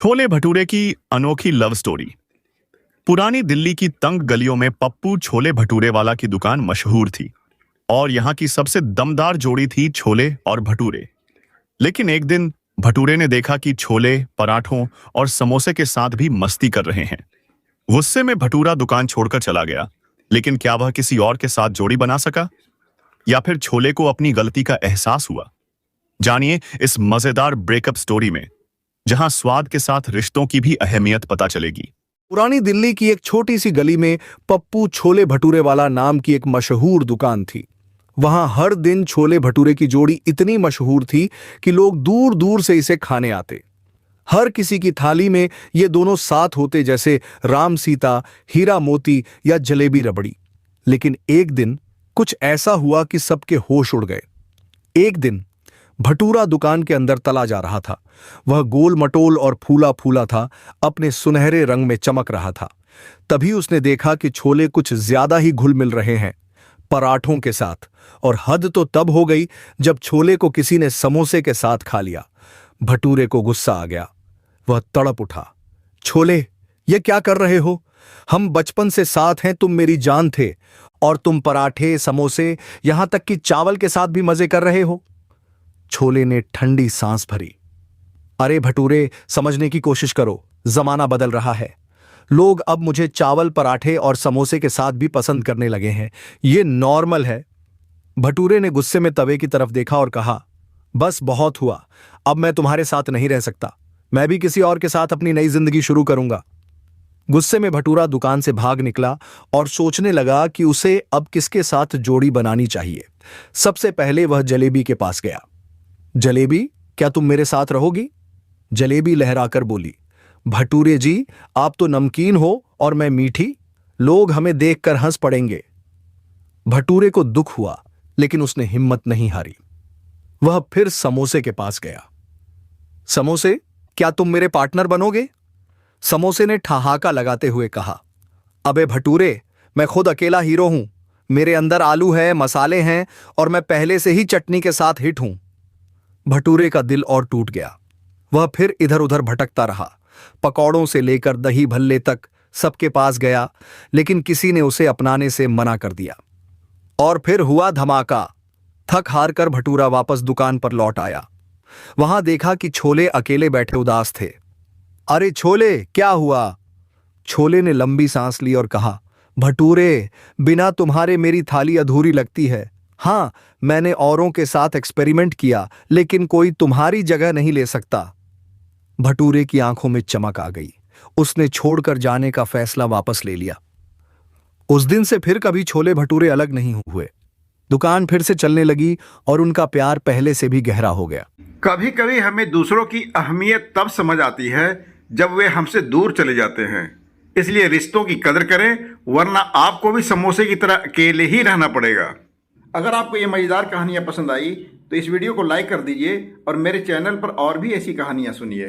छोले भटूरे की अनोखी love story. पुरानी दिल्ली की तंग गलियों में पप्पू छोले भटूरे वाला की दुकान मशहूर थी और यहाँ की सबसे दमदार जोड़ी थी छोले और भटूरे। लेकिन एक दिन भटूरे ने देखा कि छोले पराठों और समोसे के साथ भी मस्ती कर रहे हैं। गुस्से में भटूरा दुकान छोड़कर चला गया। लेकिन क्या वह किसी और के साथ जोड़ी बना सका या फिर छोले को अपनी गलती का एहसास हुआ? जानिए इस मजेदार ब्रेकअप स्टोरी में, जहां स्वाद के साथ रिश्तों की भी अहमियत पता चलेगी। पुरानी दिल्ली की एक छोटी सी गली में पप्पू छोले भटूरे वाला नाम की एक मशहूर दुकान थी। वहां हर दिन छोले भटूरे की जोड़ी इतनी मशहूर थी कि लोग दूर दूर से इसे खाने आते। हर किसी की थाली में ये दोनों साथ होते, जैसे राम सीता, हीरा मोती या जलेबी रबड़ी। लेकिन एक दिन कुछ ऐसा हुआ कि सबके होश उड़ गए। एक दिन भटूरा दुकान के अंदर तला जा रहा था। वह गोल मटोल और फूला फूला था, अपने सुनहरे रंग में चमक रहा था। तभी उसने देखा कि छोले कुछ ज्यादा ही घुल मिल रहे हैं पराठों के साथ। और हद तो तब हो गई जब छोले को किसी ने समोसे के साथ खा लिया। भटूरे को गुस्सा आ गया। वह तड़प उठा, छोले, ये क्या कर रहे हो? हम बचपन से साथ हैं, तुम मेरी जान थे, और तुम पराठे, समोसे, यहां तक कि चावल के साथ भी मजे कर रहे हो। छोले ने ठंडी सांस भरी। अरे भटूरे, समझने की कोशिश करो, जमाना बदल रहा है। लोग अब मुझे चावल, पराठे और समोसे के साथ भी पसंद करने लगे हैं। ये नॉर्मल है। भटूरे ने गुस्से में तवे की तरफ देखा और कहा, बस बहुत हुआ, अब मैं तुम्हारे साथ नहीं रह सकता। मैं भी किसी और के साथ अपनी नई जिंदगी शुरू करूंगा। गुस्से में भटूरा दुकान से भाग निकला और सोचने लगा कि उसे अब किसके साथ जोड़ी बनानी चाहिए। सबसे पहले वह जलेबी के पास गया। जलेबी, क्या तुम मेरे साथ रहोगी? जलेबी लहराकर बोली, भटूरे जी, आप तो नमकीन हो और मैं मीठी, लोग हमें देखकर हंस पड़ेंगे। भटूरे को दुख हुआ, लेकिन उसने हिम्मत नहीं हारी। वह फिर समोसे के पास गया। समोसे, क्या तुम मेरे पार्टनर बनोगे? समोसे ने ठहाका लगाते हुए कहा, अबे भटूरे, मैं खुद अकेला हीरो हूं। मेरे अंदर आलू है, मसाले हैं, और मैं पहले से ही चटनी के साथ हिट हूं। भटूरे का दिल और टूट गया। वह फिर इधर उधर भटकता रहा। पकौड़ों से लेकर दही भल्ले तक सबके पास गया, लेकिन किसी ने उसे अपनाने से मना कर दिया। और फिर हुआ धमाका। थक हार कर भटूरा वापस दुकान पर लौट आया। वहां देखा कि छोले अकेले बैठे उदास थे। अरे छोले, क्या हुआ? छोले ने लंबी सांस ली और कहा, भटूरे, बिना तुम्हारे मेरी थाली अधूरी लगती है। हाँ, मैंने औरों के साथ एक्सपेरिमेंट किया, लेकिन कोई तुम्हारी जगह नहीं ले सकता। भटूरे की आंखों में चमक आ गई। उसने छोड़कर जाने का फैसला वापस ले लिया। उस दिन से फिर कभी छोले भटूरे अलग नहीं हुए। दुकान फिर से चलने लगी और उनका प्यार पहले से भी गहरा हो गया। कभी कभी हमें दूसरों की अहमियत तब समझ आती है जब वे हमसे दूर चले जाते हैं। इसलिए रिश्तों की कदर करें, वरना आपको भी समोसे की तरह अकेले ही रहना पड़ेगा। अगर आपको ये मज़ेदार कहानियाँ पसंद आई तो इस वीडियो को लाइक कर दीजिए और मेरे चैनल पर और भी ऐसी कहानियाँ सुनिए।